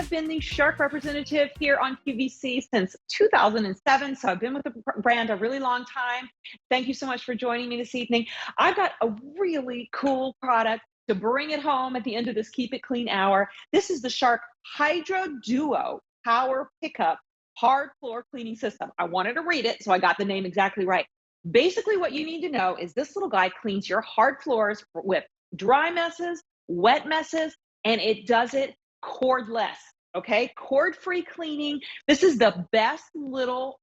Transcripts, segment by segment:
have been the Shark representative here on QVC since 2007. So I've been with the brand a really long time. Thank you so much for joining me this evening. I've got a really cool product to bring it home at the end of this Keep It Clean hour. This is the Shark HydroDuo PowerPickup hard floor cleaning system. I wanted to read it, so I got the name exactly right. Basically, what you need to know is this little guy cleans your hard floors with dry messes, wet messes, and it does it cordless, okay? Cord-free cleaning. This is the best little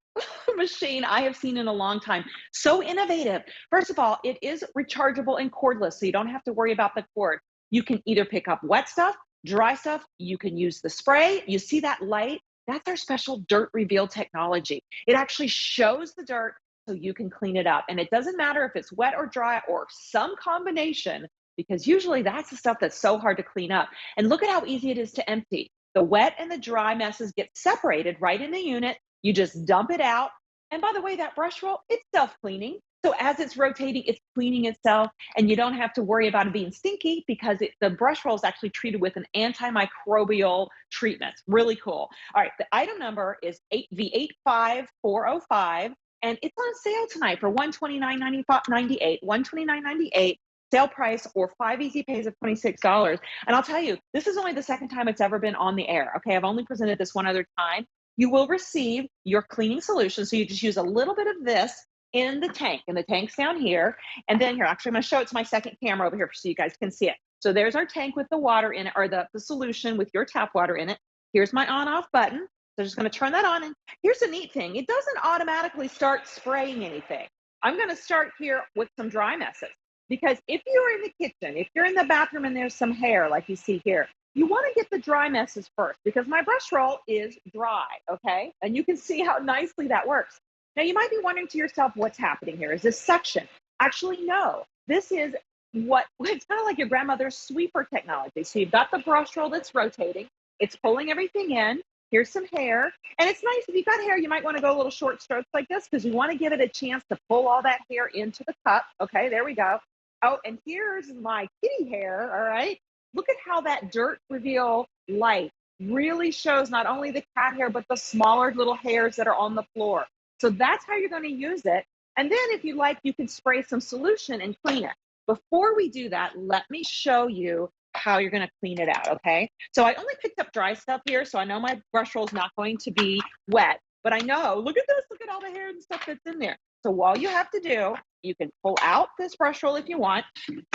machine I have seen in a long time. So innovative. First of all, it is rechargeable and cordless, so you don't have to worry about the cord. You can either pick up wet stuff, dry stuff. You can use the spray. You see that light? That's our special dirt reveal technology. It actually shows the dirt so you can clean it up. And it doesn't matter if it's wet or dry or some combination, because usually that's the stuff that's so hard to clean up. And look at how easy it is to empty. The wet and the dry messes get separated right in the unit. You just dump it out. And by the way, that brush roll, it's self-cleaning. So as it's rotating, it's cleaning itself, and you don't have to worry about it being stinky because the brush roll is actually treated with an antimicrobial treatment. Really cool. All right, the item number is V85405, and it's on sale tonight for $129.98, $129.98. Sale price or 5 easy pays of $26. And I'll tell you, this is only the second time it's ever been on the air. Okay, I've only presented this one other time. You will receive your cleaning solution. So you just use a little bit of this in the tank, and the tank's down here. And then here, actually, I'm going to show it to my second camera over here so you guys can see it. So there's our tank with the water in it, or the solution with your tap water in it. Here's my on-off button. So I'm just going to turn that on. And here's the neat thing. It doesn't automatically start spraying anything. I'm going to start here with some dry messes. Because if you're in the kitchen, if you're in the bathroom and there's some hair like you see here, you want to get the dry messes first because my brush roll is dry, okay? And you can see how nicely that works. Now, you might be wondering to yourself, what's happening here? Is this suction? Actually, no. This is it's kind of like your grandmother's sweeper technology. So you've got the brush roll that's rotating. It's pulling everything in. Here's some hair. And it's nice, if you've got hair, you might want to go a little short strokes like this because you want to give it a chance to pull all that hair into the cup. Okay, there we go. Oh, and here's my kitty hair, all right? Look at how that dirt reveal light really shows not only the cat hair, but the smaller little hairs that are on the floor. So that's how you're going to use it. And then if you like, you can spray some solution and clean it. Before we do that, let me show you how you're going to clean it out, okay? So I only picked up dry stuff here, so I know my brush roll is not going to be wet, but I know, look at this, look at all the hair and stuff that's in there. So all you have to do, you can pull out this brush roll if you want.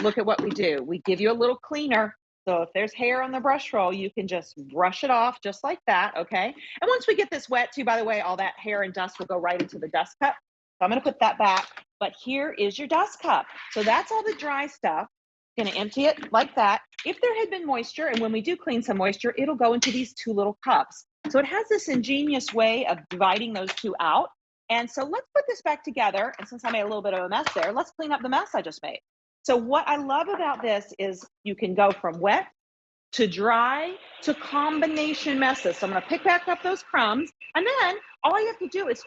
Look at what we do. We give you a little cleaner. So if there's hair on the brush roll, you can just brush it off just like that, okay? And once we get this wet too, by the way, all that hair and dust will go right into the dust cup. So I'm gonna put that back, but here is your dust cup. So that's all the dry stuff. Gonna empty it like that. If there had been moisture, and when we do clean some moisture, it'll go into these two little cups. So it has this ingenious way of dividing those two out. And so let's put this back together. And since I made a little bit of a mess there, let's clean up the mess I just made. So what I love about this is you can go from wet to dry to combination messes. So I'm going to pick back up those crumbs. And then all you have to do is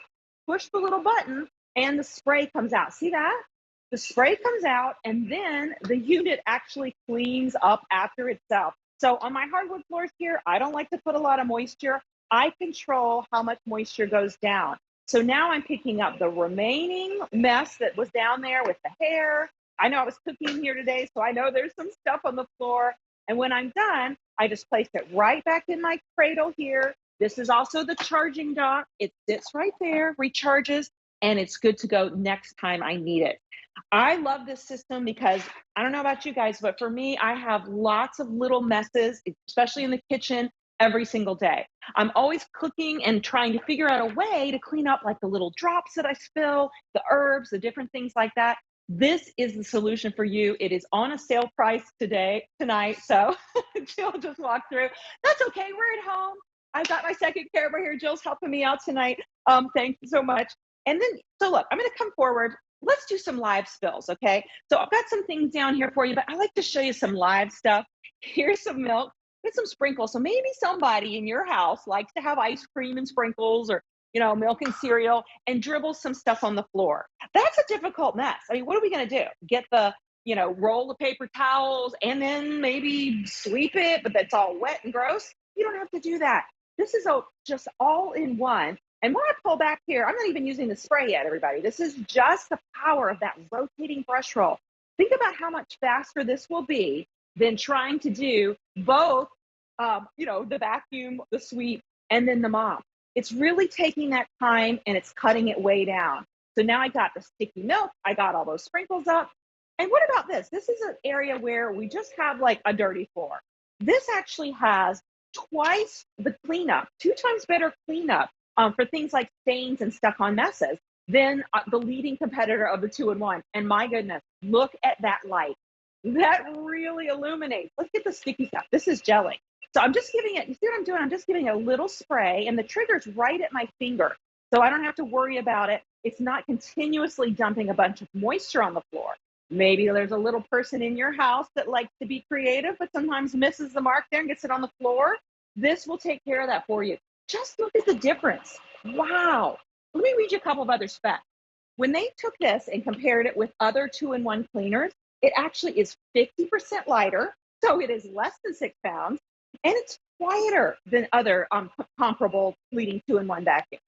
push the little button and the spray comes out. See that? The spray comes out and then the unit actually cleans up after itself. So on my hardwood floors here, I don't like to put a lot of moisture. I control how much moisture goes down. So now I'm picking up the remaining mess that was down there with the hair. I know I was cooking here today, so I know there's some stuff on the floor. And when I'm done, I just place it right back in my cradle here. This is also the charging dock. It sits right there, recharges, and it's good to go next time I need it. I love this system because I don't know about you guys, but for me, I have lots of little messes, especially in the kitchen, every single day. I'm always cooking and trying to figure out a way to clean up like the little drops that I spill, the herbs, the different things like that. This is the solution for you. It is on a sale price tonight. So Jill just walked through. That's okay. We're at home. I've got my second camera here. Jill's helping me out tonight. Thank you so much. And then, so look, I'm going to come forward. Let's do some live spills, okay? So I've got some things down here for you, but I like to show you some live stuff. Here's some milk. Get some sprinkles. So maybe somebody in your house likes to have ice cream and sprinkles, or milk and cereal, and dribble some stuff on the floor. That's a difficult mess. I mean, what are we going to do? Get the, roll of paper towels and then maybe sweep it, but that's all wet and gross? You don't have to do that. This is just all in one. And when I pull back here, I'm not even using the spray yet, everybody. This is just the power of that rotating brush roll. Think about how much faster this will be than trying to do both, the vacuum, the sweep, and then the mop. It's really taking that time and it's cutting it way down. So now I got the sticky milk, I got all those sprinkles up. And what about this? This is an area where we just have like a dirty floor. This actually has twice the cleanup, 2 times better cleanup for things like stains and stuck on messes than the leading competitor of the 2-in-1. And my goodness, look at that light. That really illuminates. Let's get the sticky stuff. This is gelling. So I'm just giving it, you see what I'm doing? I'm just giving a little spray and the trigger's right at my finger. So I don't have to worry about it. It's not continuously dumping a bunch of moisture on the floor. Maybe there's a little person in your house that likes to be creative, but sometimes misses the mark there and gets it on the floor. This will take care of that for you. Just look at the difference. Wow. Let me read you a couple of other specs. When they took this and compared it with other 2-in-1 cleaners, it actually is 50% lighter. So it is less than 6 pounds and it's quieter than other comparable leading 2-in-1 vacuum.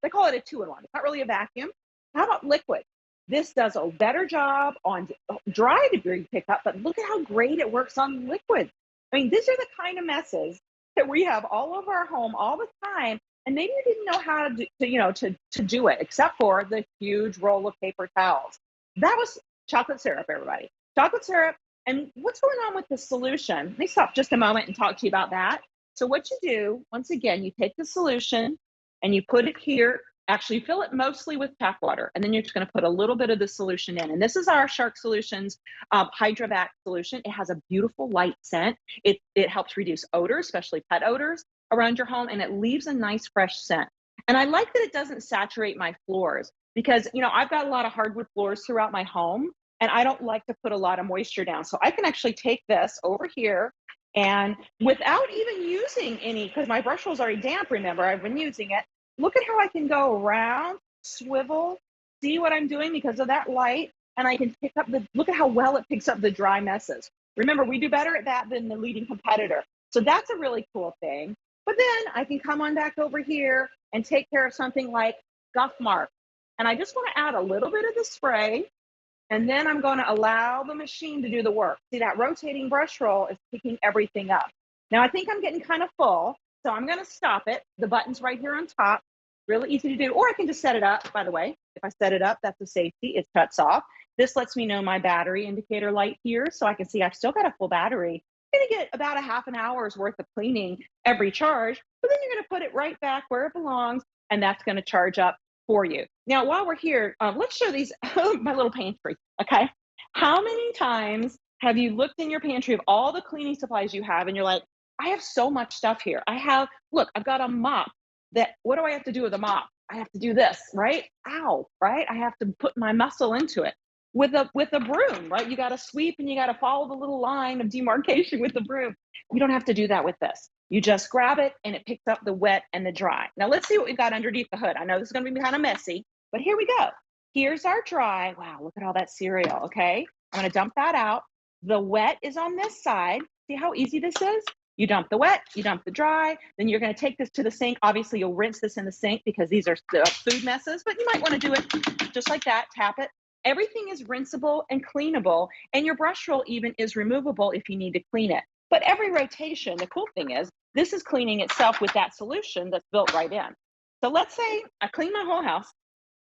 They call it a 2-in-1. It's not really a vacuum. How about liquid? This does a better job on dry debris pickup, but look at how great it works on liquid. I mean, these are the kind of messes that we have all over our home all the time, and maybe you didn't know how to do it, except for the huge roll of paper towels. That was chocolate syrup, everybody. Chocolate syrup. And what's going on with the solution? Let me stop just a moment and talk to you about that. So what you do, once again, you take the solution and you put it here. Actually, fill it mostly with tap water, and then you're just going to put a little bit of the solution in. And this is our Shark Solutions HydroVac solution. It has a beautiful light scent. It helps reduce odors, especially pet odors around your home, and it leaves a nice fresh scent. And I like that it doesn't saturate my floors because, I've got a lot of hardwood floors throughout my home, and I don't like to put a lot of moisture down. So I can actually take this over here and without even using any, because my brush roll's already damp, remember, I've been using it. Look at how I can go around, swivel, see what I'm doing because of that light, and I can pick up look at how well it picks up the dry messes. Remember, we do better at that than the leading competitor. So that's a really cool thing. But then I can come on back over here and take care of something like scuff marks. And I just want to add a little bit of the spray, and then I'm going to allow the machine to do the work. See, that rotating brush roll is picking everything up. Now I think I'm getting kind of full. So I'm going to stop it. The button's right here on top. Really easy to do. Or I can just set it up, by the way. If I set it up, that's a safety. It shuts off. This lets me know my battery indicator light here, so I can see I've still got a full battery. I'm going to get about a half an hour's worth of cleaning every charge, but then you're going to put it right back where it belongs, and that's going to charge up for you. Now, while we're here, let's show these, my little pantry, okay? How many times have you looked in your pantry of all the cleaning supplies you have, and you're like, I have so much stuff here. I've got a mop what do I have to do with a mop? I have to do this, right? Ow, right? I have to put my muscle into it. With a broom, right? You got to sweep and you got to follow the little line of demarcation with the broom. You don't have to do that with this. You just grab it and it picks up the wet and the dry. Now let's see what we've got underneath the hood. I know this is going to be kind of messy, but here we go. Here's our dry. Wow, look at all that cereal, okay? I'm going to dump that out. The wet is on this side. See how easy this is? You dump the wet, you dump the dry, then you're going to take this to the sink. Obviously, you'll rinse this in the sink because these are food messes, but you might want to do it just like that, tap it. Everything is rinsable and cleanable, and your brush roll even is removable if you need to clean it. But every rotation, the cool thing is, this is cleaning itself with that solution that's built right in. So let's say I clean my whole house.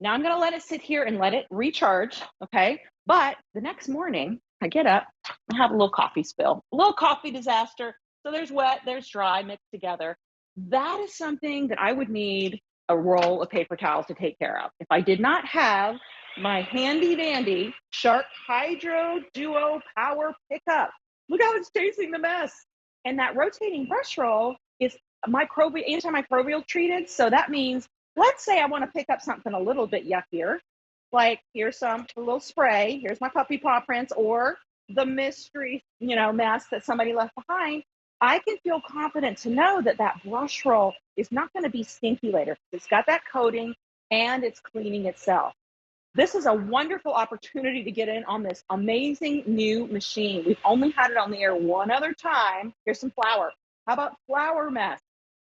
Now I'm going to let it sit here and let it recharge, okay? But the next morning, I get up and have a little coffee spill, a little coffee disaster. So there's wet, there's dry mixed together. That is something that I would need a roll of paper towels to take care of. If I did not have my handy dandy Shark HydroDuo PowerPickup, look how it's chasing the mess. And that rotating brush roll is antimicrobial treated. So that means, let's say I want to pick up something a little bit yuckier, like here's a little spray, here's my puppy paw prints, or the mystery, mess that somebody left behind. I can feel confident to know that that brush roll is not going to be stinky later. It's got that coating and it's cleaning itself. This is a wonderful opportunity to get in on this amazing new machine. We've only had it on the air one other time. Here's some flour. How about flour mess?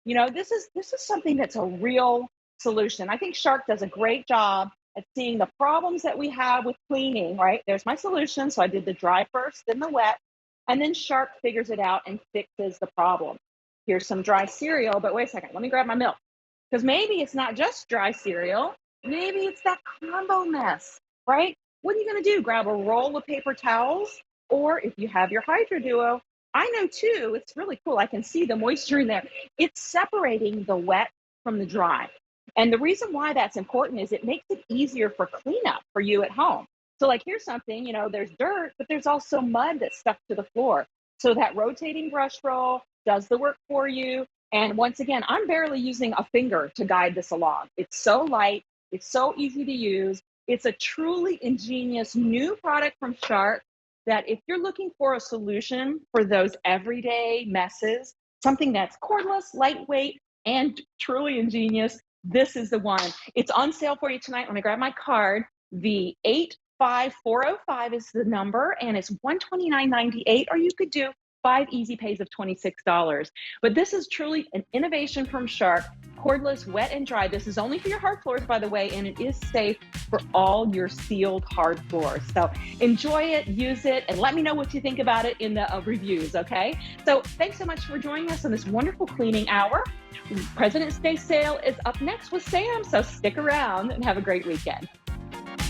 This is something that's a real solution. I think Shark does a great job at seeing the problems that we have with cleaning, right? There's my solution. So I did the dry first, then the wet, and then Shark figures it out and fixes the problem. Here's some dry cereal, but wait a second, let me grab my milk. Because maybe it's not just dry cereal, maybe it's that combo mess, right? What are you going to do? Grab a roll of paper towels, or if you have your HydroDuo, I know too, it's really cool. I can see the moisture in there. It's separating the wet from the dry. And the reason why that's important is it makes it easier for cleanup for you at home. So, like, here's something, there's dirt, but there's also mud that's stuck to the floor. So, that rotating brush roll does the work for you. And once again, I'm barely using a finger to guide this along. It's so light, it's so easy to use. It's a truly ingenious new product from Shark that if you're looking for a solution for those everyday messes, something that's cordless, lightweight, and truly ingenious, this is the one. It's on sale for you tonight. Let me grab my card. The 85405 is the number, and it's $129.98, or you could do 5 easy pays of $26. But this is truly an innovation from Shark. Cordless, wet and dry. This is only for your hard floors, by the way, and it is safe for all your sealed hard floors. So enjoy it, use it, and let me know what you think about it in the reviews, okay? So thanks so much for joining us on this wonderful cleaning hour. President's Day sale is up next with Sam, so stick around and have a great weekend.